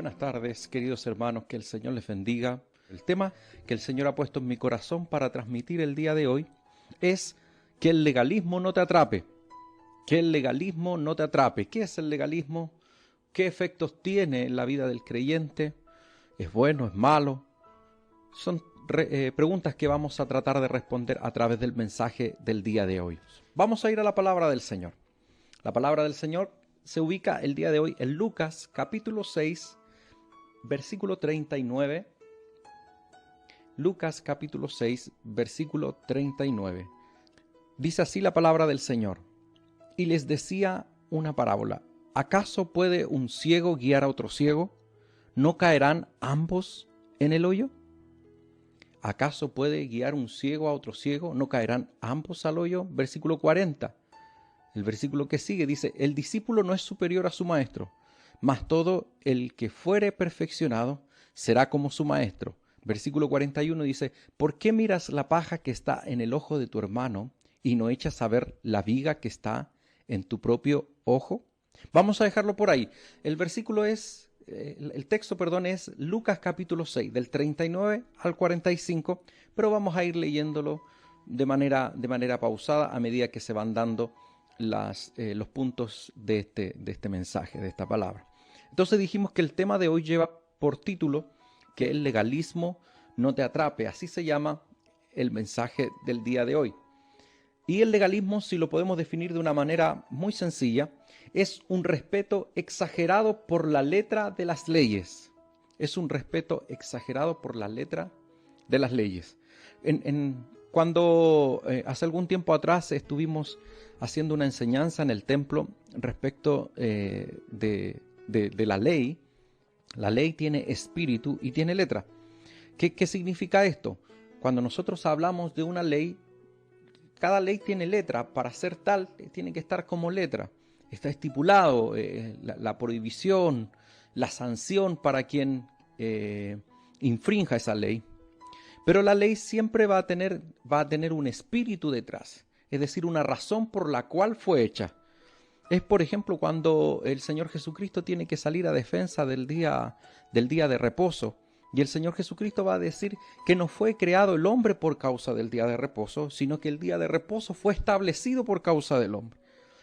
Buenas tardes, queridos hermanos, que el Señor les bendiga. El tema que el Señor ha puesto en mi corazón para transmitir el día de hoy es que el legalismo no te atrape. Que el legalismo no te atrape. ¿Qué es el legalismo? ¿Qué efectos tiene en la vida del creyente? ¿Es bueno? ¿Es malo? Son preguntas que vamos a tratar de responder a través del mensaje del día de hoy. Vamos a ir a la palabra del Señor. La palabra del Señor se ubica el día de hoy en Lucas capítulo 6, versículo 39. Lucas capítulo 6, versículo 39. Dice así la palabra del Señor. Y les decía una parábola. ¿Acaso puede un ciego guiar a otro ciego? ¿No caerán ambos en el hoyo? ¿Acaso puede guiar un ciego a otro ciego? ¿No caerán ambos al hoyo? Versículo 40. El versículo que sigue dice, el discípulo no es superior a su maestro, mas todo el que fuere perfeccionado será como su maestro. Versículo 41 dice, ¿por qué miras la paja que está en el ojo de tu hermano y no echas a ver la viga que está en tu propio ojo? Vamos a dejarlo por ahí. El texto es Lucas capítulo 6, del 39 al 45, pero vamos a ir leyéndolo de manera pausada a medida que se van dando los puntos de este mensaje, de esta palabra. Entonces dijimos que el tema de hoy lleva por título que el legalismo no te atrape. Así se llama el mensaje del día de hoy. Y el legalismo, si lo podemos definir de una manera muy sencilla, es un respeto exagerado por la letra de las leyes. Es un respeto exagerado por la letra de las leyes. Cuando hace algún tiempo atrás estuvimos haciendo una enseñanza en el templo respecto de la ley. La ley tiene espíritu y tiene letra. ¿Qué significa esto? Cuando nosotros hablamos de una ley, cada ley tiene letra. Para ser tal, tiene que estar como letra. Está estipulado la prohibición, la sanción para quien infrinja esa ley. Pero la ley siempre va a tener un espíritu detrás, es decir, una razón por la cual fue hecha. Es, por ejemplo, cuando el Señor Jesucristo tiene que salir a defensa del día de reposo. Y el Señor Jesucristo va a decir que no fue creado el hombre por causa del día de reposo, sino que el día de reposo fue establecido por causa del hombre.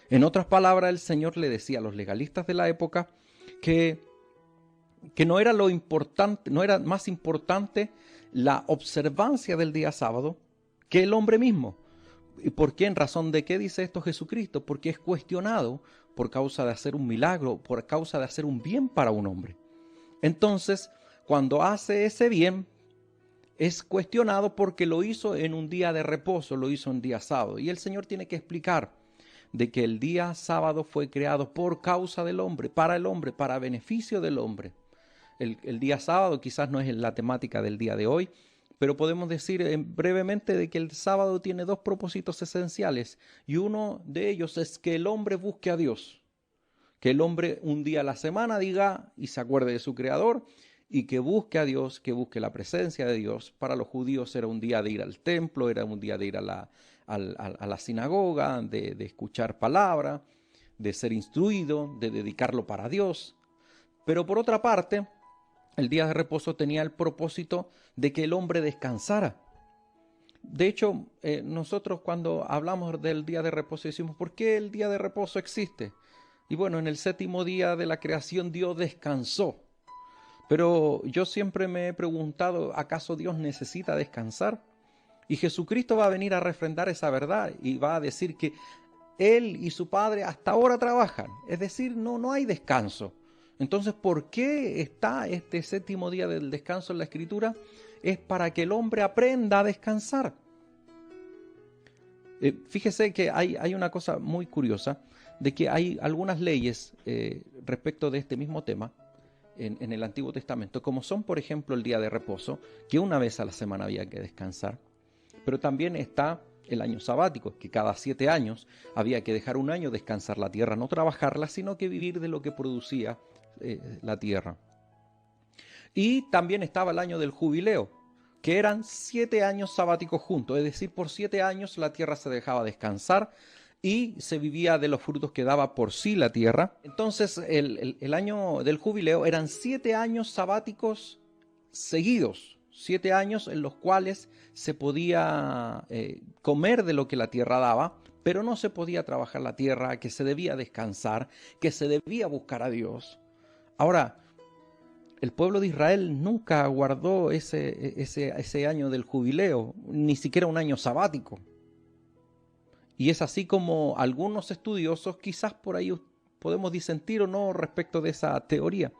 En otras palabras, el Señor le decía a los legalistas de la época que no era lo importante, no era más importante la observancia del día sábado que el hombre mismo. ¿Y por qué? ¿En razón de qué dice esto Jesucristo? Porque es cuestionado por causa de hacer un milagro, por causa de hacer un bien para un hombre. Entonces, cuando hace ese bien, es cuestionado porque lo hizo en un día de reposo, lo hizo en día sábado. Y el Señor tiene que explicar de que el día sábado fue creado por causa del hombre, para beneficio del hombre. El día sábado quizás no es la temática del día de hoy, pero podemos decir brevemente de que el sábado tiene dos propósitos esenciales y uno de ellos es que el hombre busque a Dios, que el hombre un día a la semana diga y se acuerde de su Creador y que busque a Dios, que busque la presencia de Dios. Para los judíos era un día de ir al templo, era un día de ir a la sinagoga, de escuchar palabra, de ser instruido, de dedicarlo para Dios. Pero por otra parte, el día de reposo tenía el propósito de que el hombre descansara. De hecho, nosotros cuando hablamos del día de reposo decimos, ¿por qué el día de reposo existe? Y bueno, en el séptimo día de la creación Dios descansó. Pero yo siempre me he preguntado, ¿acaso Dios necesita descansar? Y Jesucristo va a venir a refrendar esa verdad y va a decir que Él y su Padre hasta ahora trabajan. Es decir, no hay descanso. Entonces, ¿por qué está este séptimo día del descanso en la Escritura? Es para que el hombre aprenda a descansar. Fíjese que hay una cosa muy curiosa, de que hay algunas leyes respecto de este mismo tema en el Antiguo Testamento, como son, por ejemplo, el día de reposo, que una vez a la semana había que descansar, pero también está el año sabático, que cada 7 años había que dejar un año descansar la tierra, no trabajarla, sino que vivir de lo que producía la tierra. Y también estaba el año del jubileo, que eran 7 años sabáticos juntos, es decir, por 7 años la tierra se dejaba descansar y se vivía de los frutos que daba por sí la tierra. Entonces el año del jubileo eran 7 años sabáticos seguidos, 7 años en los cuales se podía comer de lo que la tierra daba, pero no se podía trabajar la tierra, que se debía descansar, que se debía buscar a Dios. Ahora, el pueblo de Israel nunca guardó ese año del jubileo, ni siquiera un año sabático. Y es así como algunos estudiosos, quizás por ahí podemos disentir o no respecto de esa teoría,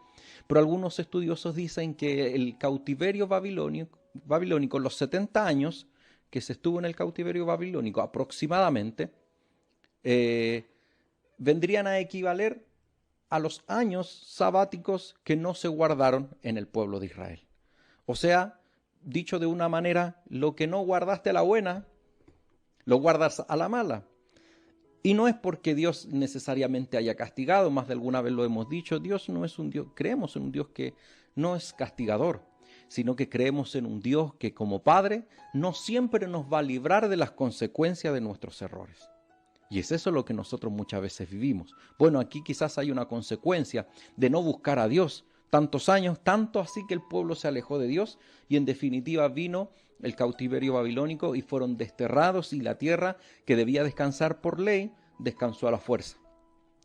pero algunos estudiosos dicen que el cautiverio babilónico, los 70 años que se estuvo en el cautiverio babilónico aproximadamente, vendrían a equivaler a los años sabáticos que no se guardaron en el pueblo de Israel. O sea, dicho de una manera, lo que no guardaste a la buena, lo guardas a la mala. Y no es porque Dios necesariamente haya castigado, más de alguna vez lo hemos dicho, Dios no es un Dios, creemos en un Dios que no es castigador, sino que creemos en un Dios que como Padre no siempre nos va a librar de las consecuencias de nuestros errores. Y es eso lo que nosotros muchas veces vivimos. Bueno, aquí quizás hay una consecuencia de no buscar a Dios tantos años, tanto así que el pueblo se alejó de Dios y en definitiva vino el cautiverio babilónico y fueron desterrados y la tierra que debía descansar por ley, descansó a la fuerza.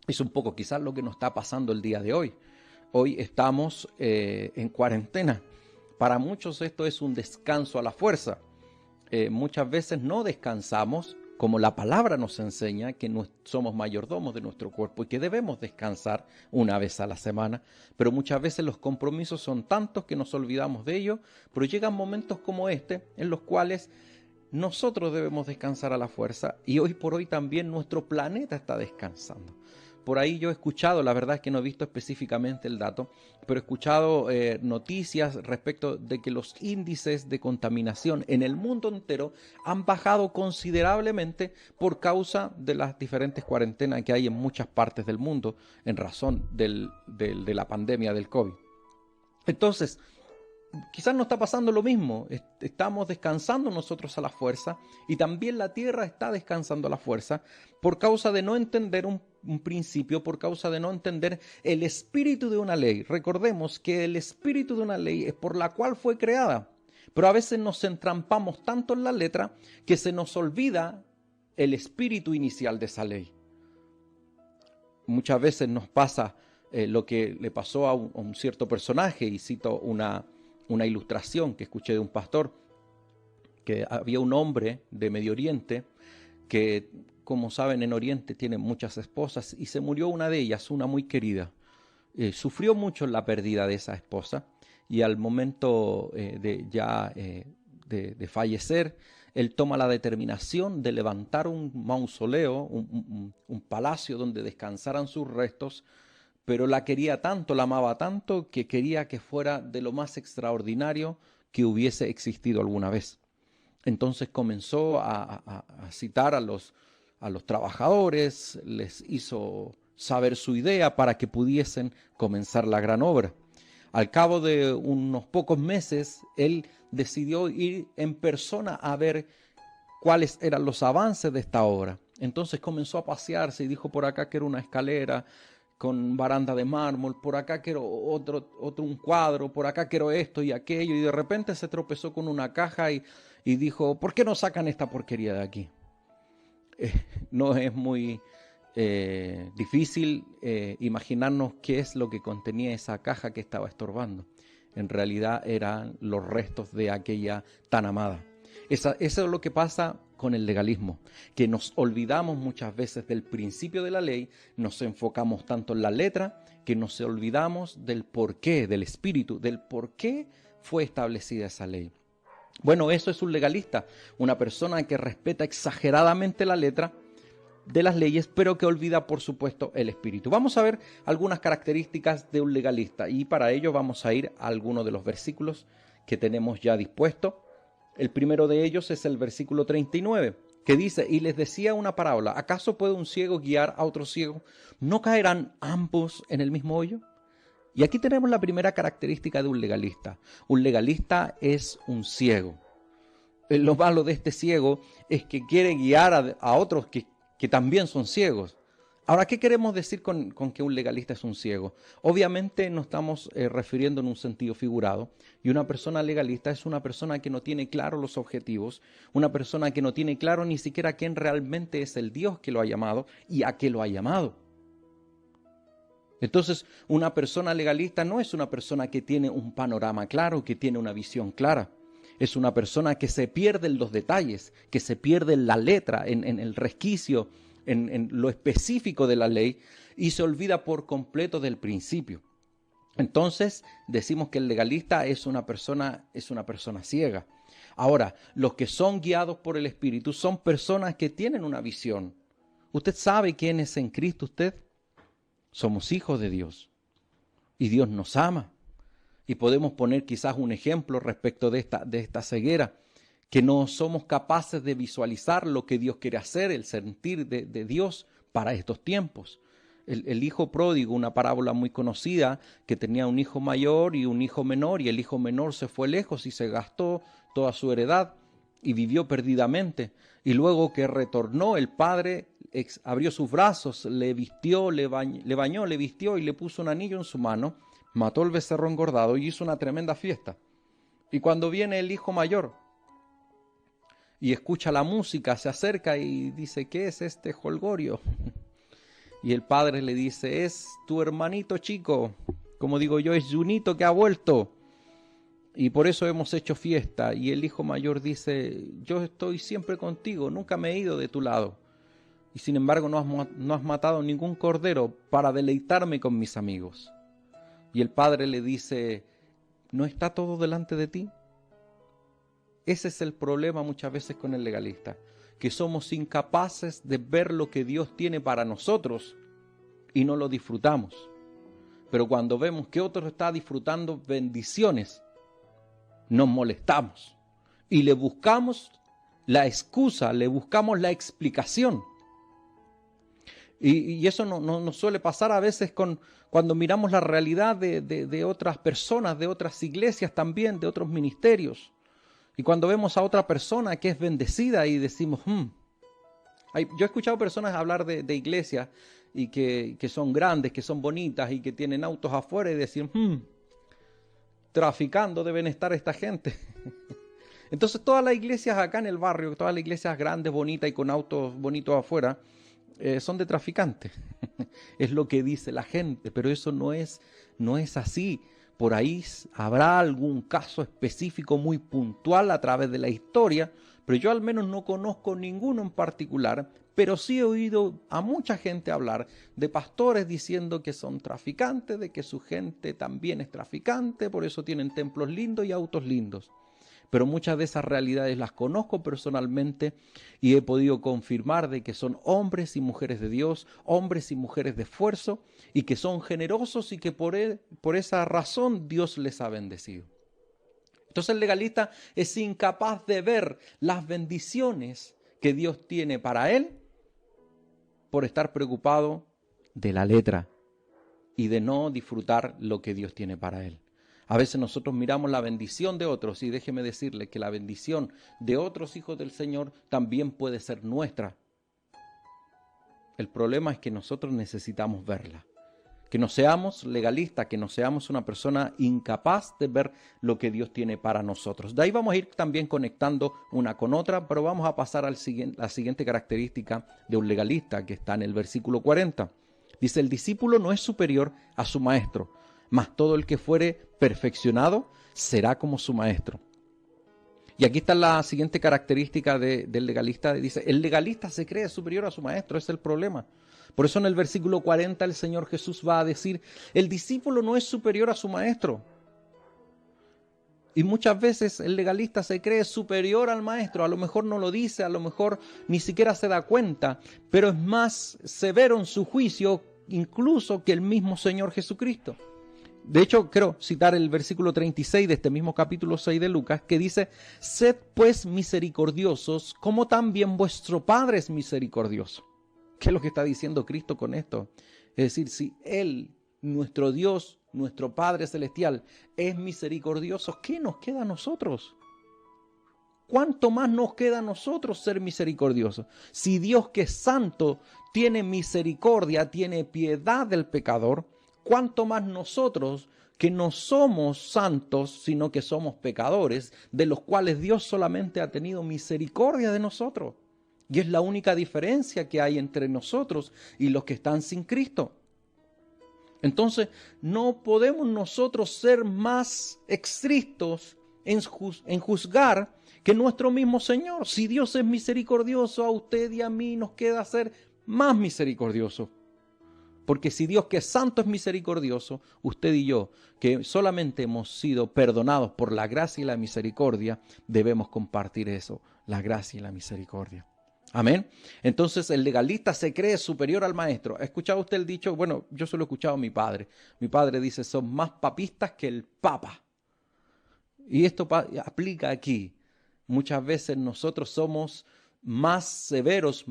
Es un poco quizás lo que nos está pasando el día de hoy. Hoy estamos en cuarentena. Para muchos esto es un descanso a la fuerza. Muchas veces no descansamos, como la palabra nos enseña, que no somos mayordomos de nuestro cuerpo y que debemos descansar una vez a la semana, pero muchas veces los compromisos son tantos que nos olvidamos de ello, pero llegan momentos como este en los cuales nosotros debemos descansar a la fuerza y hoy por hoy también nuestro planeta está descansando. Por ahí yo he escuchado, la verdad es que no he visto específicamente el dato, pero he escuchado noticias respecto de que los índices de contaminación en el mundo entero han bajado considerablemente por causa de las diferentes cuarentenas que hay en muchas partes del mundo en razón de la pandemia del COVID. Entonces, quizás no está pasando lo mismo, estamos descansando nosotros a la fuerza y también la tierra está descansando a la fuerza por causa de no entender un principio, por causa de no entender el espíritu de una ley. Recordemos que el espíritu de una ley es por la cual fue creada, pero a veces nos entrampamos tanto en la letra que se nos olvida el espíritu inicial de esa ley. Muchas veces nos pasa lo que le pasó a un cierto personaje, y cito una ilustración que escuché de un pastor, que había un hombre de Medio Oriente que, como saben, en Oriente tiene muchas esposas y se murió una de ellas, una muy querida. Sufrió mucho la pérdida de esa esposa y al momento de fallecer, él toma la determinación de levantar un mausoleo, un palacio donde descansaran sus restos, pero la quería tanto, la amaba tanto, que quería que fuera de lo más extraordinario que hubiese existido alguna vez. Entonces comenzó a citar a los trabajadores, les hizo saber su idea para que pudiesen comenzar la gran obra. Al cabo de unos pocos meses, él decidió ir en persona a ver cuáles eran los avances de esta obra. Entonces comenzó a pasearse y dijo: por acá quiero una escalera con baranda de mármol, por acá quiero un cuadro, por acá quiero esto y aquello, y de repente se tropezó con una caja y dijo: ¿por qué no sacan esta porquería de aquí? No es muy difícil imaginarnos qué es lo que contenía esa caja que estaba estorbando. En realidad eran los restos de aquella tan amada. Eso es lo que pasa con el legalismo, que nos olvidamos muchas veces del principio de la ley, nos enfocamos tanto en la letra que nos olvidamos del porqué, del espíritu, del por qué fue establecida esa ley. Bueno, eso es un legalista, una persona que respeta exageradamente la letra de las leyes, pero que olvida, por supuesto, el espíritu. Vamos a ver algunas características de un legalista y para ello vamos a ir a algunos de los versículos que tenemos ya dispuestos. El primero de ellos es el versículo 39, que dice: y les decía una parábola, ¿acaso puede un ciego guiar a otro ciego? ¿No caerán ambos en el mismo hoyo? Y aquí tenemos la primera característica de un legalista. Un legalista es un ciego. Lo malo de este ciego es que quiere guiar a otros que que también son ciegos. Ahora, ¿qué queremos decir con que un legalista es un ciego? Obviamente no estamos refiriendo en un sentido figurado, y una persona legalista es una persona que no tiene claro los objetivos, una persona que no tiene claro ni siquiera quién realmente es el Dios que lo ha llamado y a qué lo ha llamado. Entonces, una persona legalista no es una persona que tiene un panorama claro, que tiene una visión clara. Es una persona que se pierde en los detalles, que se pierde en la letra, en el resquicio, en lo específico de la ley, y se olvida por completo del principio. Entonces, decimos que el legalista es una persona ciega. Ahora, los que son guiados por el Espíritu son personas que tienen una visión. ¿Usted sabe quién es en Cristo usted? Somos hijos de Dios y Dios nos ama. Y podemos poner quizás un ejemplo respecto de esta ceguera, que no somos capaces de visualizar lo que Dios quiere hacer, el sentir de Dios para estos tiempos. El hijo pródigo, una parábola muy conocida, que tenía un hijo mayor y un hijo menor, y el hijo menor se fue lejos y se gastó toda su heredad y vivió perdidamente. Y luego que retornó, el padre abrió sus brazos, le vistió, le bañó, le vistió y le puso un anillo en su mano, mató el becerro engordado y hizo una tremenda fiesta. Y cuando viene el hijo mayor y escucha la música, se acerca y dice: ¿qué es este jolgorio? Y el padre le dice: es tu hermanito chico, como digo yo, es Junito que ha vuelto, y por eso hemos hecho fiesta. Y el hijo mayor dice: yo estoy siempre contigo, nunca me he ido de tu lado, y sin embargo no has matado ningún cordero para deleitarme con mis amigos. Y el padre le dice: ¿no está todo delante de ti? Ese es el problema muchas veces con el legalista, que somos incapaces de ver lo que Dios tiene para nosotros y no lo disfrutamos. Pero cuando vemos que otro está disfrutando bendiciones, nos molestamos y le buscamos la excusa, le buscamos la explicación. Y eso no suele pasar a veces cuando miramos la realidad de otras personas, de otras iglesias también, de otros ministerios. Y cuando vemos a otra persona que es bendecida y decimos: yo he escuchado personas hablar de iglesias y que son grandes, que son bonitas y que tienen autos afuera, y decir: traficando deben estar esta gente. Entonces todas las iglesias acá en el barrio, todas las iglesias grandes, bonitas y con autos bonitos afuera, son de traficantes. Es lo que dice la gente, pero eso no es así. Por ahí habrá algún caso específico muy puntual a través de la historia, pero yo al menos no conozco ninguno en particular, pero sí he oído a mucha gente hablar de pastores diciendo que son traficantes, de que su gente también es traficante, por eso tienen templos lindos y autos lindos. Pero muchas de esas realidades las conozco personalmente y he podido confirmar de que son hombres y mujeres de Dios, hombres y mujeres de esfuerzo, y que son generosos y que por esa razón Dios les ha bendecido. Entonces el legalista es incapaz de ver las bendiciones que Dios tiene para él por estar preocupado de la letra y de no disfrutar lo que Dios tiene para él. A veces nosotros miramos la bendición de otros, y déjeme decirle que la bendición de otros hijos del Señor también puede ser nuestra. El problema es que nosotros necesitamos verla. Que no seamos legalistas, que no seamos una persona incapaz de ver lo que Dios tiene para nosotros. De ahí vamos a ir también conectando una con otra, pero vamos a pasar a la siguiente característica de un legalista, que está en el versículo 40. Dice: el discípulo no es superior a su maestro, mas todo el que fuere perfeccionado será como su maestro. Y aquí está la siguiente característica del legalista. Dice: el legalista se cree superior a su maestro, ese es el problema. Por eso en el versículo 40 el Señor Jesús va a decir: el discípulo no es superior a su maestro. Y muchas veces el legalista se cree superior al maestro, a lo mejor no lo dice, a lo mejor ni siquiera se da cuenta, pero es más severo en su juicio incluso que el mismo Señor Jesucristo. De hecho, quiero citar el versículo 36 de este mismo capítulo 6 de Lucas, que dice: sed pues misericordiosos, como también vuestro Padre es misericordioso. ¿Qué es lo que está diciendo Cristo con esto? Es decir, si Él, nuestro Dios, nuestro Padre Celestial, es misericordioso, ¿qué nos queda a nosotros? ¿cuánto más nos queda a nosotros ser misericordiosos? Si Dios, que es santo, tiene misericordia, tiene piedad del pecador, ¿cuánto más nosotros, que no somos santos, sino que somos pecadores, de los cuales Dios solamente ha tenido misericordia de nosotros? Y es la única diferencia que hay entre nosotros y los que están sin Cristo. Entonces, no podemos nosotros ser más estrictos en juzgar que nuestro mismo Señor. Si Dios es misericordioso, a usted y a mí nos queda ser más misericordioso. Porque si Dios, que es santo, es misericordioso, usted y yo, que solamente hemos sido perdonados por la gracia y la misericordia, debemos compartir eso, la gracia y la misericordia. Amén. Entonces el legalista se cree superior al maestro. ¿Ha escuchado usted el dicho? Bueno, yo solo he escuchado a mi padre. Mi padre dice, son más papistas que el papa. Y esto aplica aquí. Muchas veces nosotros somos más severos,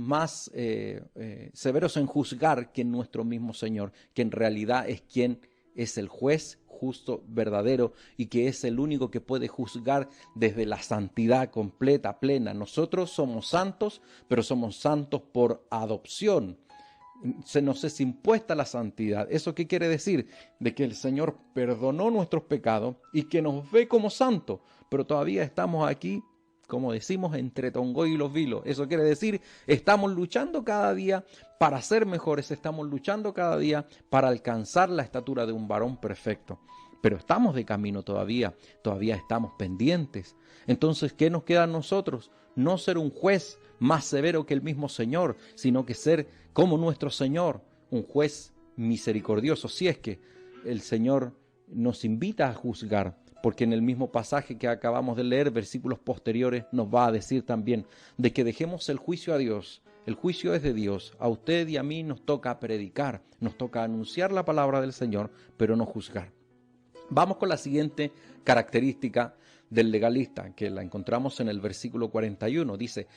severos en juzgar que nuestro mismo Señor, que en realidad es quien es el juez justo, verdadero, y que es el único que puede juzgar desde la santidad completa, plena. Nosotros somos santos, pero somos santos por adopción. Se nos es impuesta la santidad. ¿Eso qué quiere decir? De que el Señor perdonó nuestros pecados y que nos ve como santos, pero todavía estamos aquí, como decimos, entre Tongoy y los Vilos. Eso quiere decir, estamos luchando cada día para ser mejores, estamos luchando cada día para alcanzar la estatura de un varón perfecto. Pero estamos de camino todavía estamos pendientes. Entonces, ¿qué nos queda a nosotros? No ser un juez más severo que el mismo Señor, sino que ser como nuestro Señor, un juez misericordioso. Si es que el Señor nos invita a juzgar, porque en el mismo pasaje que acabamos de leer, versículos posteriores, nos va a decir también de que dejemos el juicio a Dios. El juicio es de Dios. A usted y a mí nos toca predicar, nos toca anunciar la palabra del Señor, pero no juzgar. Vamos con la siguiente característica del legalista, que la encontramos en el versículo 41. Dice,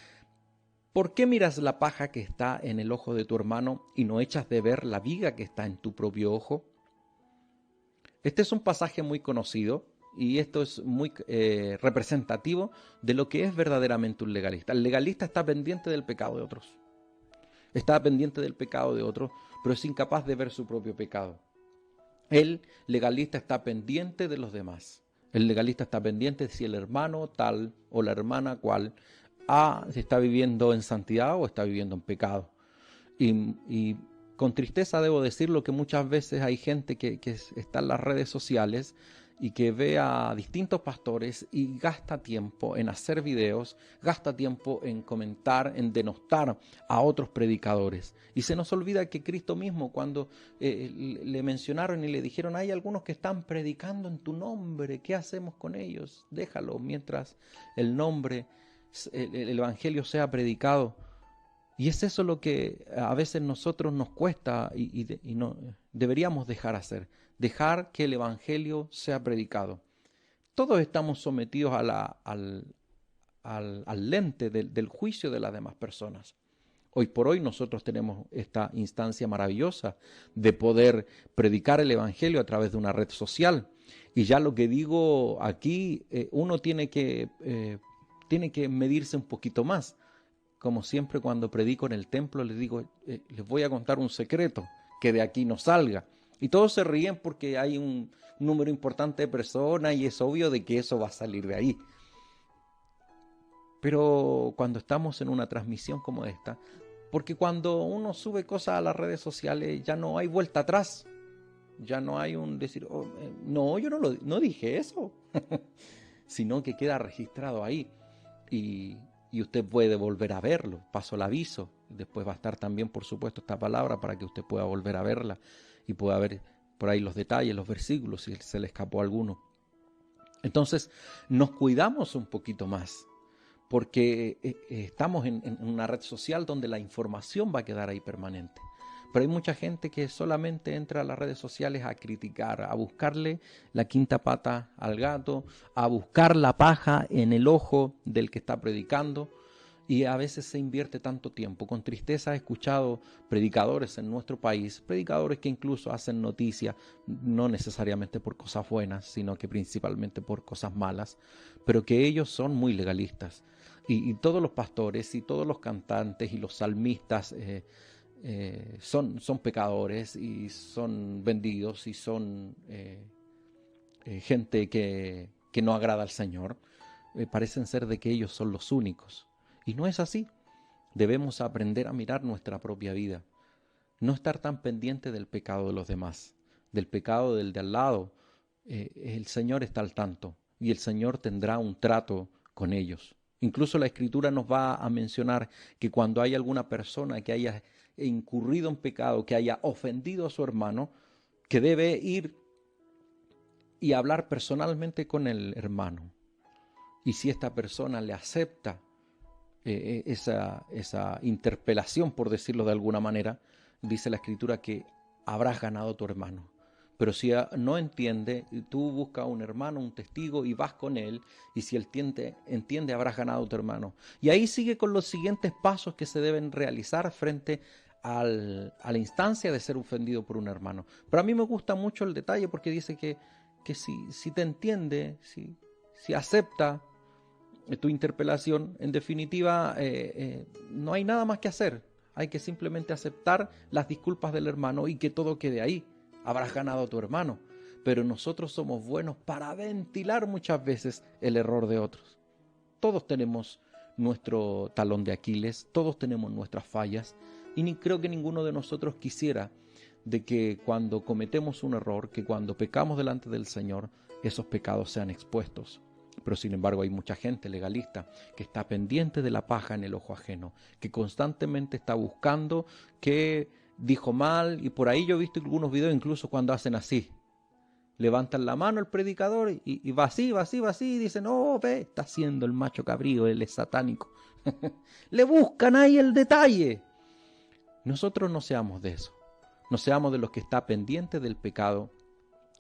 ¿por qué miras la paja que está en el ojo de tu hermano y no echas de ver la viga que está en tu propio ojo? Este es un pasaje muy conocido y esto es muy representativo de lo que es verdaderamente un legalista. El legalista está pendiente del pecado de otros. Está pendiente del pecado de otros, pero es incapaz de ver su propio pecado. El legalista está pendiente de los demás. El legalista está pendiente de si el hermano tal o la hermana cual está viviendo en santidad o está viviendo en pecado. Y con tristeza debo decirlo que muchas veces hay gente que está en las redes sociales y que ve a distintos pastores y gasta tiempo en hacer videos, gasta tiempo en comentar, en denostar a otros predicadores. Y se nos olvida que Cristo mismo, cuando le mencionaron y le dijeron, hay algunos que están predicando en tu nombre, ¿qué hacemos con ellos? Déjalo mientras el evangelio sea predicado. Y es eso lo que a veces nosotros nos cuesta y no deberíamos dejar hacer. Dejar que el evangelio sea predicado. Todos estamos sometidos al lente del juicio de las demás personas. Hoy por hoy nosotros tenemos esta instancia maravillosa de poder predicar el evangelio a través de una red social. Y ya lo que digo aquí, uno tiene que medirse un poquito más. Como siempre cuando predico en el templo les digo, les voy a contar un secreto, que de aquí no salga. Y todos se ríen porque hay un número importante de personas y es obvio de que eso va a salir de ahí. Pero cuando estamos en una transmisión como esta, porque cuando uno sube cosas a las redes sociales ya no hay vuelta atrás. Ya no hay un decir, no, yo no dije eso, sino que queda registrado ahí. Y usted puede volver a verlo, paso el aviso. Después va a estar también, por supuesto, esta palabra para que usted pueda volver a verla y pueda ver por ahí los detalles, los versículos, si se le escapó alguno. Entonces, nos cuidamos un poquito más, porque estamos en una red social donde la información va a quedar ahí permanente. Pero hay mucha gente que solamente entra a las redes sociales a criticar, a buscarle la quinta pata al gato, a buscar la paja en el ojo del que está predicando. Y a veces se invierte tanto tiempo. Con tristeza he escuchado predicadores en nuestro país, predicadores que incluso hacen noticia, no necesariamente por cosas buenas, sino que principalmente por cosas malas, pero que ellos son muy legalistas. Y todos los pastores y todos los cantantes y los salmistas son pecadores y son vendidos y son gente que no agrada al Señor. Parecen ser de que ellos son los únicos. Y no es así. Debemos aprender a mirar nuestra propia vida. No estar tan pendiente del pecado de los demás, del pecado del de al lado. El Señor está al tanto y el Señor tendrá un trato con ellos. Incluso la Escritura nos va a mencionar que cuando hay alguna persona que haya incurrido en pecado, que haya ofendido a su hermano, que debe ir y hablar personalmente con el hermano. Y si esta persona le acepta esa interpelación, por decirlo de alguna manera, dice la Escritura que habrás ganado a tu hermano. Pero si no entiende, tú buscas a un hermano, un testigo, y vas con él, y si él entiende, habrás ganado a tu hermano. Y ahí sigue con los siguientes pasos que se deben realizar frente a la instancia de ser ofendido por un hermano. Pero a mí me gusta mucho el detalle porque dice que si te entiende, si acepta tu interpelación, en definitiva, no hay nada más que hacer. Hay que simplemente aceptar las disculpas del hermano y que todo quede ahí. Habrás ganado a tu hermano. Pero nosotros somos buenos para ventilar muchas veces el error de otros. Todos tenemos nuestro talón de Aquiles, todos tenemos nuestras fallas, y creo que ninguno de nosotros quisiera de que cuando cometemos un error, que cuando pecamos delante del Señor, esos pecados sean expuestos. Pero sin embargo hay mucha gente legalista que está pendiente de la paja en el ojo ajeno, que constantemente está buscando que dijo mal, y por ahí yo he visto algunos videos incluso cuando hacen así. Levantan la mano el predicador y va así, y dicen, oh, ve, está haciendo el macho cabrío, él es satánico. Le buscan ahí el detalle. Nosotros no seamos de eso. No seamos de los que está pendiente del pecado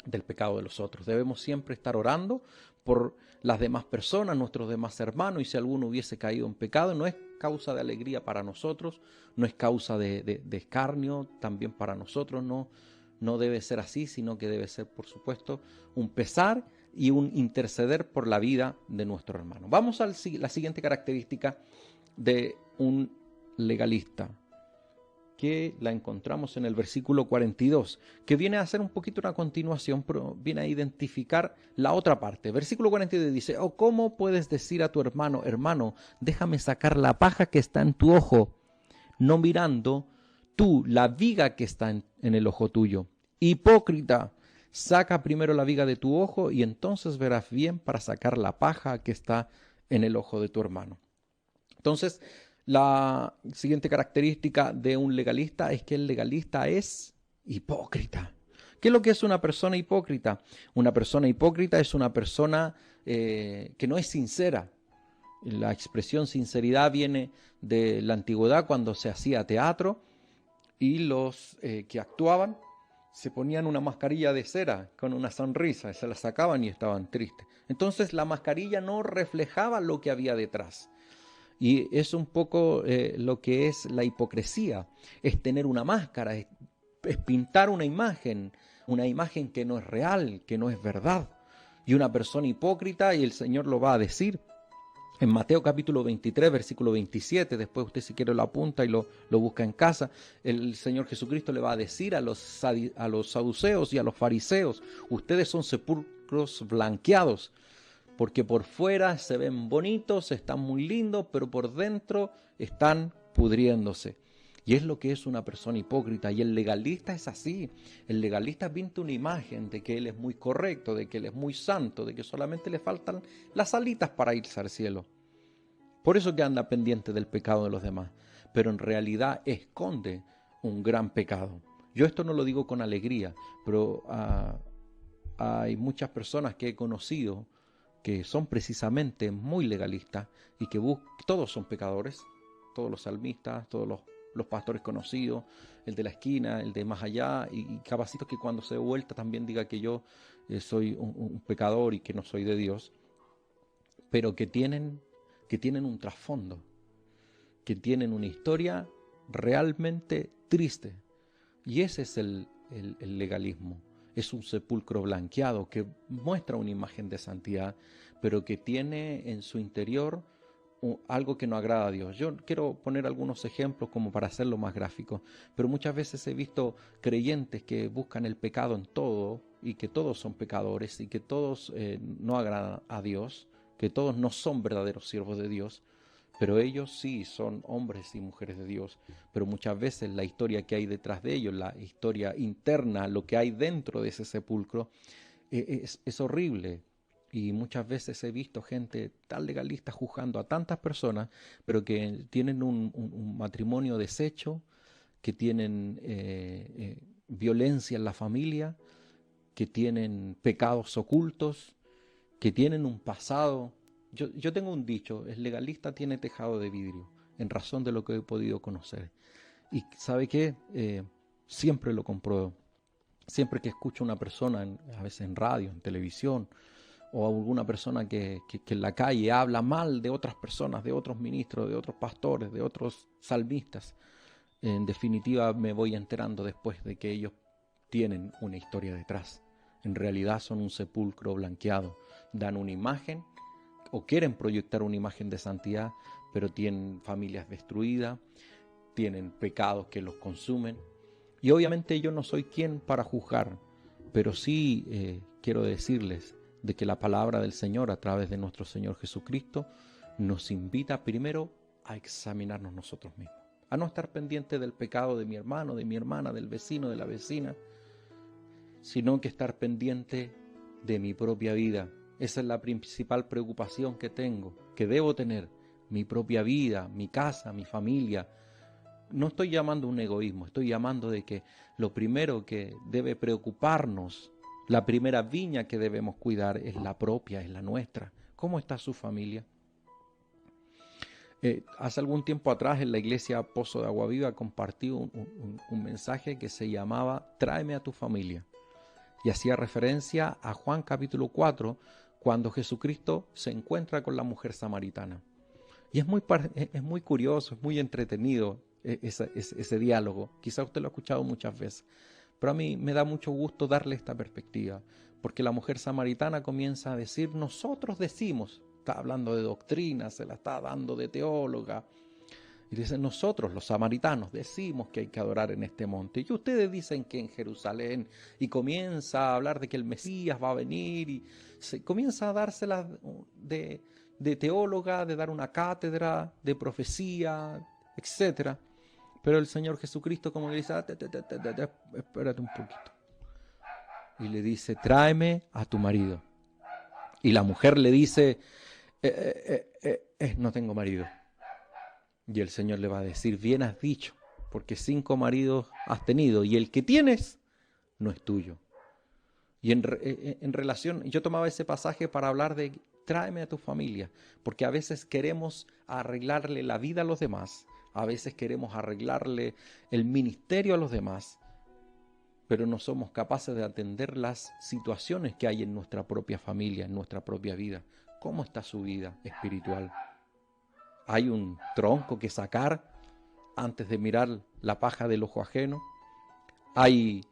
de los otros. Debemos siempre estar orando por las demás personas, nuestros demás hermanos, y si alguno hubiese caído en pecado, no es causa de alegría para nosotros, no es causa de escarnio también para nosotros, no debe ser así, sino que debe ser, por supuesto, un pesar y un interceder por la vida de nuestro hermano. Vamos a la siguiente característica de un legalista, que la encontramos en el versículo 42, que viene a ser un poquito una continuación, pero viene a identificar la otra parte. Versículo 42 dice, oh, ¿cómo puedes decir a tu hermano, hermano, déjame sacar la paja que está en tu ojo, no mirando tú la viga que está en el ojo tuyo? Hipócrita, saca primero la viga de tu ojo y entonces verás bien para sacar la paja que está en el ojo de tu hermano. Entonces, la siguiente característica de un legalista es que el legalista es hipócrita. ¿Qué es lo que es una persona hipócrita? Una persona hipócrita es una persona que no es sincera. La expresión sinceridad viene de la antigüedad, cuando se hacía teatro y los que actuaban se ponían una mascarilla de cera con una sonrisa, se la sacaban y estaban tristes. Entonces la mascarilla no reflejaba lo que había detrás. Y es un poco lo que es la hipocresía, es tener una máscara, es pintar una imagen que no es real, que no es verdad. Y una persona hipócrita, y el Señor lo va a decir en Mateo capítulo 23, versículo 27, después usted si quiere lo apunta y lo busca en casa, el Señor Jesucristo le va a decir a los saduceos y a los fariseos, ustedes son sepulcros blanqueados, porque por fuera se ven bonitos, están muy lindos, pero por dentro están pudriéndose. Y es lo que es una persona hipócrita. Y el legalista es así. El legalista pinta una imagen de que él es muy correcto, de que él es muy santo, de que solamente le faltan las alitas para irse al cielo. Por eso que anda pendiente del pecado de los demás. Pero en realidad esconde un gran pecado. Yo esto no lo digo con alegría, pero hay muchas personas que he conocido que son precisamente muy legalistas y que todos son pecadores, todos los salmistas, todos los pastores conocidos, el de la esquina, el de más allá, y capacito que cuando se dé vuelta también diga que yo soy un pecador y que no soy de Dios, pero que tienen un trasfondo, que tienen una historia realmente triste. Y ese es el legalismo. Es un sepulcro blanqueado que muestra una imagen de santidad, pero que tiene en su interior algo que no agrada a Dios. Yo quiero poner algunos ejemplos como para hacerlo más gráfico, pero muchas veces he visto creyentes que buscan el pecado en todo y que todos son pecadores y que todos no agradan a Dios, que todos no son verdaderos siervos de Dios, pero ellos sí son hombres y mujeres de Dios. Pero muchas veces la historia que hay detrás de ellos, la historia interna, lo que hay dentro de ese sepulcro, es horrible. Y muchas veces he visto gente tan legalista juzgando a tantas personas, pero que tienen un matrimonio deshecho, que tienen violencia en la familia, que tienen pecados ocultos, que tienen un pasado. Yo tengo un dicho: el legalista tiene tejado de vidrio, en razón de lo que he podido conocer. Y ¿sabe qué? Siempre lo compruebo. Siempre que escucho a una persona, a veces en radio, en televisión, o alguna persona que en la calle habla mal de otras personas, de otros ministros, de otros pastores, de otros salmistas, en definitiva me voy enterando después de que ellos tienen una historia detrás. En realidad son un sepulcro blanqueado. Dan una imagen o quieren proyectar una imagen de santidad, pero tienen familias destruidas, tienen pecados que los consumen. Y obviamente yo no soy quien para juzgar, pero sí quiero decirles de que la palabra del Señor a través de nuestro Señor Jesucristo nos invita primero a examinarnos nosotros mismos, a no estar pendiente del pecado de mi hermano, de mi hermana, del vecino, de la vecina, sino que estar pendiente de mi propia vida. Esa es la principal preocupación que tengo, que debo tener: mi propia vida, mi casa, mi familia. No estoy llamando un egoísmo, estoy llamando de que lo primero que debe preocuparnos, la primera viña que debemos cuidar es la propia, es la nuestra. ¿Cómo está su familia? Hace algún tiempo atrás en la iglesia Pozo de Agua Viva compartí un mensaje que se llamaba Tráeme a tu familia, y hacía referencia a Juan capítulo 4, cuando Jesucristo se encuentra con la mujer samaritana. Y es muy curioso, es muy entretenido ese diálogo. Quizá usted lo ha escuchado muchas veces, pero a mí me da mucho gusto darle esta perspectiva, porque la mujer samaritana comienza a decir: nosotros decimos, está hablando de doctrina, se la está dando de teóloga, y dice: nosotros los samaritanos decimos que hay que adorar en este monte, y ustedes dicen que en Jerusalén, y comienza a hablar de que el Mesías va a venir, y comienza a dársela de teóloga, de dar una cátedra, de profecía, etcétera. Pero el Señor Jesucristo como le dice: espérate un poquito. Y le dice: tráeme a tu marido. Y la mujer le dice: no tengo marido. Y el Señor le va a decir: bien has dicho, porque 5 maridos has tenido, y el que tienes no es tuyo. Y en relación, yo tomaba ese pasaje para hablar de tráeme a tu familia, porque a veces queremos arreglarle la vida a los demás, a veces queremos arreglarle el ministerio a los demás, pero no somos capaces de atender las situaciones que hay en nuestra propia familia, en nuestra propia vida. ¿Cómo está su vida espiritual? ¿Hay un tronco que sacar antes de mirar la paja del ojo ajeno? ¿Hay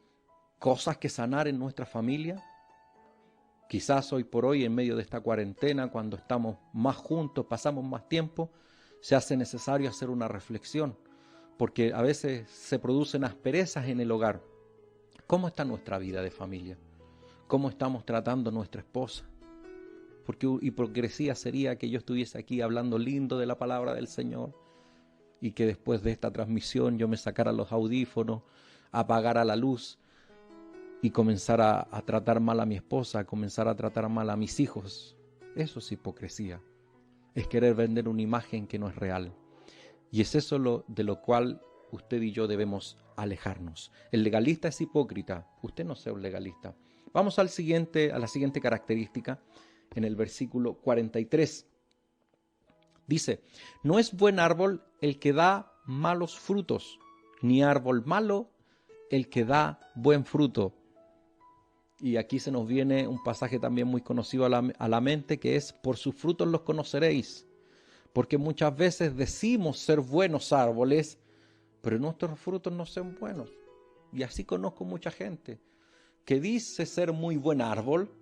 cosas que sanar en nuestra familia? Quizás hoy por hoy, en medio de esta cuarentena, cuando estamos más juntos, pasamos más tiempo, se hace necesario hacer una reflexión, porque a veces se producen asperezas en el hogar. ¿Cómo está nuestra vida de familia? ¿Cómo estamos tratando a nuestra esposa? Porque hipocresía sería que yo estuviese aquí hablando lindo de la palabra del Señor y que después de esta transmisión yo me sacara los audífonos, apagara la luz y comenzara a tratar mal a mi esposa, comenzara a tratar mal a mis hijos. Eso es hipocresía. Es querer vender una imagen que no es real. Y es eso de lo cual usted y yo debemos alejarnos. El legalista es hipócrita. Usted no sea un legalista. Vamos a la siguiente característica en el versículo 43. Dice: no es buen árbol el que da malos frutos, ni árbol malo el que da buen fruto. Y aquí se nos viene un pasaje también muy conocido a la mente, que es: por sus frutos los conoceréis. Porque muchas veces decimos ser buenos árboles, pero nuestros frutos no son buenos. Y así conozco mucha gente que dice ser muy buen árbol,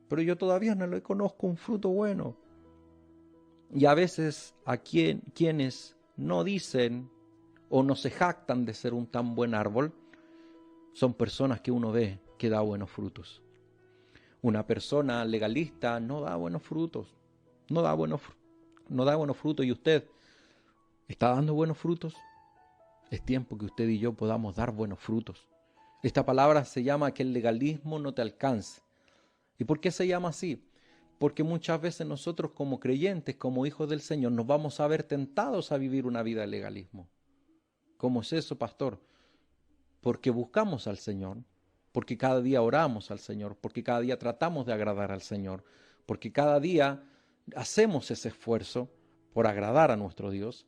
pero yo todavía no le conozco un fruto bueno. Y a veces a quienes no dicen o no se jactan de ser un tan buen árbol, son personas que uno ve que da buenos frutos. Una persona legalista no da buenos frutos, no da buenos frutos. ¿Y usted está dando buenos frutos? Es tiempo que usted y yo podamos dar buenos frutos. Esta palabra se llama que el legalismo no te alcance. ¿Y por qué se llama así? Porque muchas veces nosotros como creyentes, como hijos del Señor, nos vamos a ver tentados a vivir una vida de legalismo. ¿Cómo es eso, pastor? Porque buscamos al Señor, porque cada día oramos al Señor, porque cada día tratamos de agradar al Señor, porque cada día hacemos ese esfuerzo por agradar a nuestro Dios.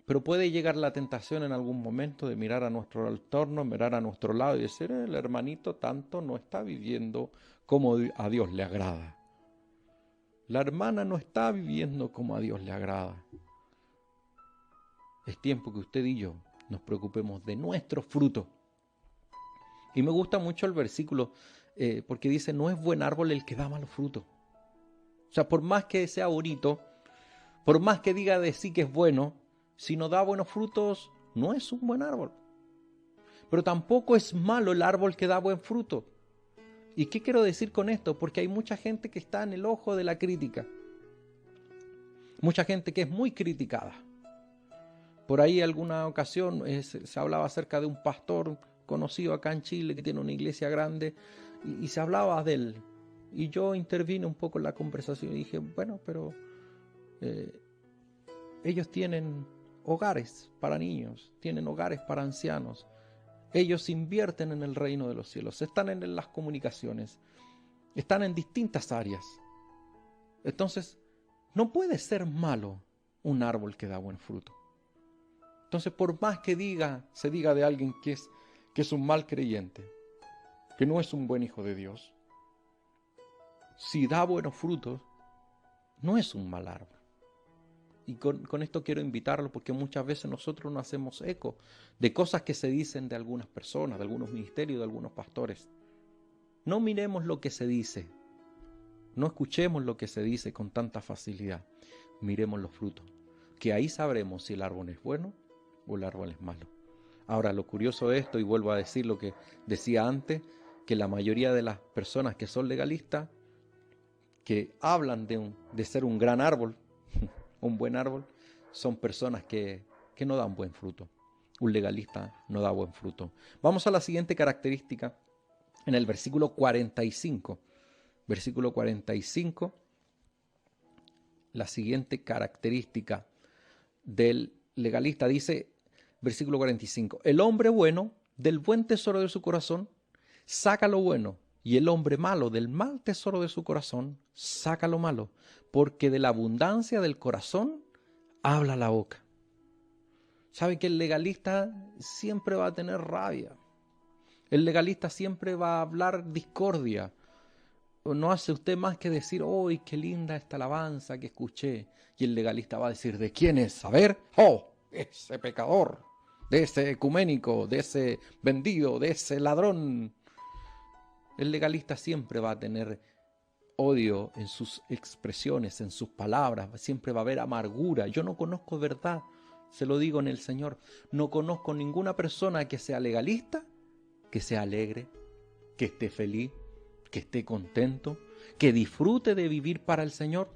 Pero puede llegar la tentación en algún momento de mirar a nuestro entorno, mirar a nuestro lado y decir, el hermanito tanto no está viviendo como a Dios le agrada. La hermana no está viviendo como a Dios le agrada. Es tiempo que usted y yo nos preocupemos de nuestro fruto. Y me gusta mucho el versículo porque dice, no es buen árbol el que da malos frutos. O sea, por más que sea bonito, por más que diga de sí que es bueno, si no da buenos frutos, no es un buen árbol. Pero tampoco es malo el árbol que da buen fruto. ¿Y qué quiero decir con esto? Porque hay mucha gente que está en el ojo de la crítica. Mucha gente que es muy criticada. Por ahí alguna ocasión se hablaba acerca de un pastor conocido acá en Chile que tiene una iglesia grande y se hablaba de él. Y yo intervine un poco en la conversación y dije, bueno, pero ellos tienen hogares para niños, tienen hogares para ancianos. Ellos invierten en el reino de los cielos, están en las comunicaciones, están en distintas áreas. Entonces, no puede ser malo un árbol que da buen fruto. Entonces, por más que se diga de alguien que es un mal creyente, que no es un buen hijo de Dios, si da buenos frutos, no es un mal árbol. Y con esto quiero invitarlo porque muchas veces nosotros no hacemos eco de cosas que se dicen de algunas personas, de algunos ministerios, de algunos pastores. No miremos lo que se dice, no escuchemos lo que se dice con tanta facilidad, miremos los frutos, que ahí sabremos si el árbol es bueno o el árbol es malo. Ahora, lo curioso de esto, y vuelvo a decir lo que decía antes, que la mayoría de las personas que son legalistas, que hablan de ser un gran árbol, un buen árbol, son personas que no dan buen fruto. Un legalista no da buen fruto. Vamos a la siguiente característica en el versículo 45. Versículo 45, la siguiente característica del legalista dice, versículo 45, el hombre bueno del buen tesoro de su corazón saca lo bueno, y el hombre malo del mal tesoro de su corazón saca lo malo, porque de la abundancia del corazón habla la boca. ¿Sabe que el legalista siempre va a tener rabia? El legalista siempre va a hablar discordia. No hace usted más que decir, ¡oh, qué linda esta alabanza que escuché! Y el legalista va a decir, ¿de quién es? A ver, ¡oh, ese pecador! De ese ecuménico, de ese vendido, de ese ladrón. El legalista siempre va a tener odio en sus expresiones, en sus palabras, siempre va a haber amargura. Yo no conozco verdad, se lo digo en el Señor, no conozco ninguna persona que sea legalista, que sea alegre, que esté feliz, que esté contento, que disfrute de vivir para el Señor,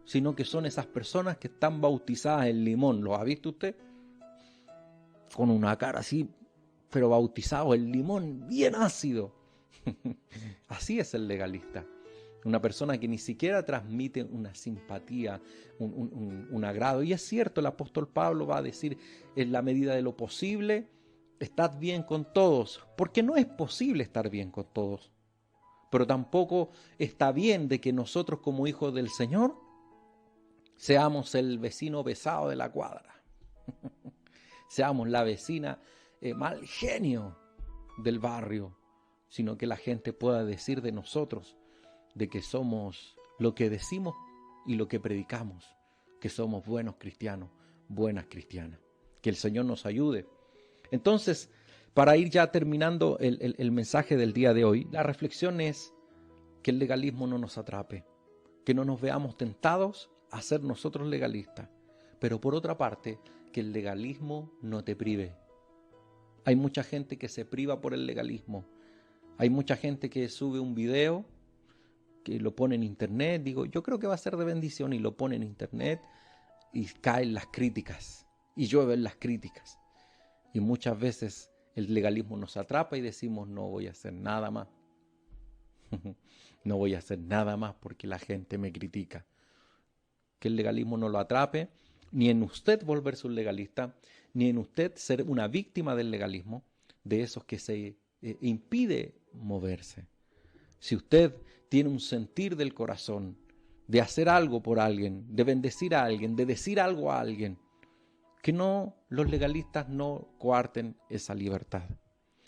sino que son esas personas que están bautizadas en limón. ¿Lo ha visto usted? Con una cara así, pero bautizado en limón, bien ácido. Así es el legalista. Una persona que ni siquiera transmite una simpatía, un agrado. Y es cierto, el apóstol Pablo va a decir, en la medida de lo posible, estad bien con todos. Porque no es posible estar bien con todos. Pero tampoco está bien de que nosotros como hijos del Señor seamos el vecino pesado de la cuadra. Seamos la vecina mal genio del barrio, sino que la gente pueda decir de nosotros de que somos lo que decimos y lo que predicamos, que somos buenos cristianos, buenas cristianas. Que el Señor nos ayude. Entonces, para ir ya terminando el mensaje del día de hoy, la reflexión es que el legalismo no nos atrape, que no nos veamos tentados a ser nosotros legalistas, pero por otra parte, que el legalismo no te prive. Hay mucha gente que se priva por el legalismo. Hay mucha gente que sube un video, que lo pone en internet, digo, yo creo que va a ser de bendición, y lo pone en internet y caen las críticas, y llueven las críticas. Y muchas veces el legalismo nos atrapa y decimos, no voy a hacer nada más. No voy a hacer nada más porque la gente me critica. Que el legalismo no lo atrape, ni en usted volverse un legalista, ni en usted ser una víctima del legalismo, de esos que se impide moverse. Si usted tiene un sentir del corazón de hacer algo por alguien, de bendecir a alguien, de decir algo a alguien, que no, los legalistas no coarten esa libertad.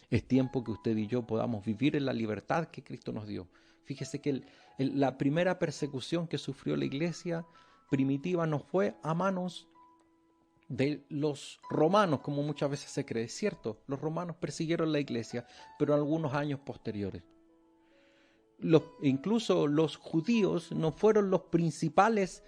Es tiempo que usted y yo podamos vivir en la libertad que Cristo nos dio. Fíjese que la primera persecución que sufrió la iglesia primitiva no fue a manos de los romanos, como muchas veces se cree. Es cierto, los romanos persiguieron la iglesia, pero algunos años posteriores. Incluso los judíos no fueron los principales,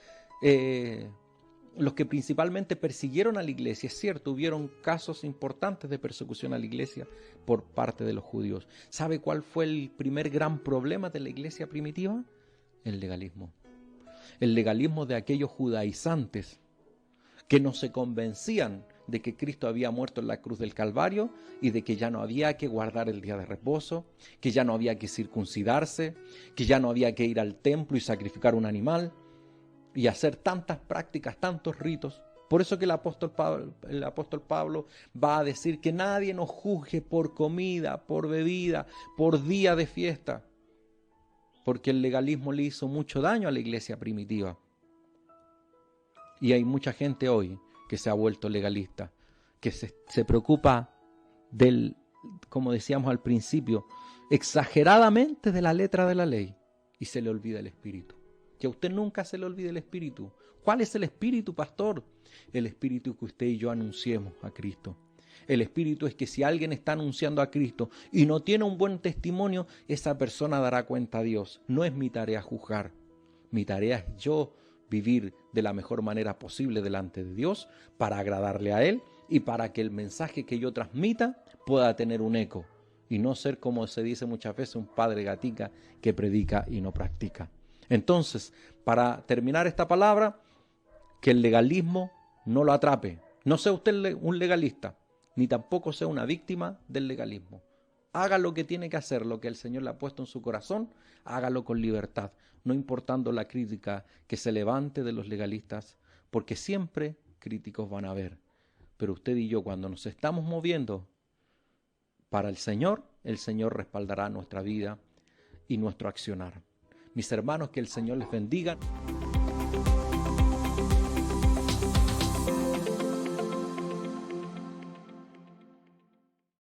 los que principalmente persiguieron a la iglesia. Es cierto, hubieron casos importantes de persecución a la iglesia por parte de los judíos. ¿Sabe cuál fue el primer gran problema de la iglesia primitiva? El legalismo. El legalismo de aquellos judaizantes que no se convencían de que Cristo había muerto en la cruz del Calvario y de que ya no había que guardar el día de reposo, que ya no había que circuncidarse, que ya no había que ir al templo y sacrificar un animal y hacer tantas prácticas, tantos ritos. Por eso que el apóstol Pablo va a decir que nadie nos juzgue por comida, por bebida, por día de fiesta, porque el legalismo le hizo mucho daño a la iglesia primitiva. Y hay mucha gente hoy que se ha vuelto legalista, que se preocupa como decíamos al principio, exageradamente de la letra de la ley y se le olvida el espíritu. Que a usted nunca se le olvide el espíritu. ¿Cuál es el espíritu, pastor? El espíritu que usted y yo anunciemos a Cristo. El espíritu es que si alguien está anunciando a Cristo y no tiene un buen testimonio, esa persona dará cuenta a Dios. No es mi tarea juzgar. Mi tarea es yo vivir de la mejor manera posible delante de Dios para agradarle a Él y para que el mensaje que yo transmita pueda tener un eco y no ser, como se dice muchas veces, un padre gatica que predica y no practica. Entonces, para terminar esta palabra, que el legalismo no lo atrape. No sea usted un legalista, ni tampoco sea una víctima del legalismo. Haga lo que tiene que hacer, lo que el Señor le ha puesto en su corazón, hágalo con libertad, no importando la crítica que se levante de los legalistas, porque siempre críticos van a haber. Pero usted y yo, cuando nos estamos moviendo para el Señor respaldará nuestra vida y nuestro accionar. Mis hermanos, que el Señor les bendiga.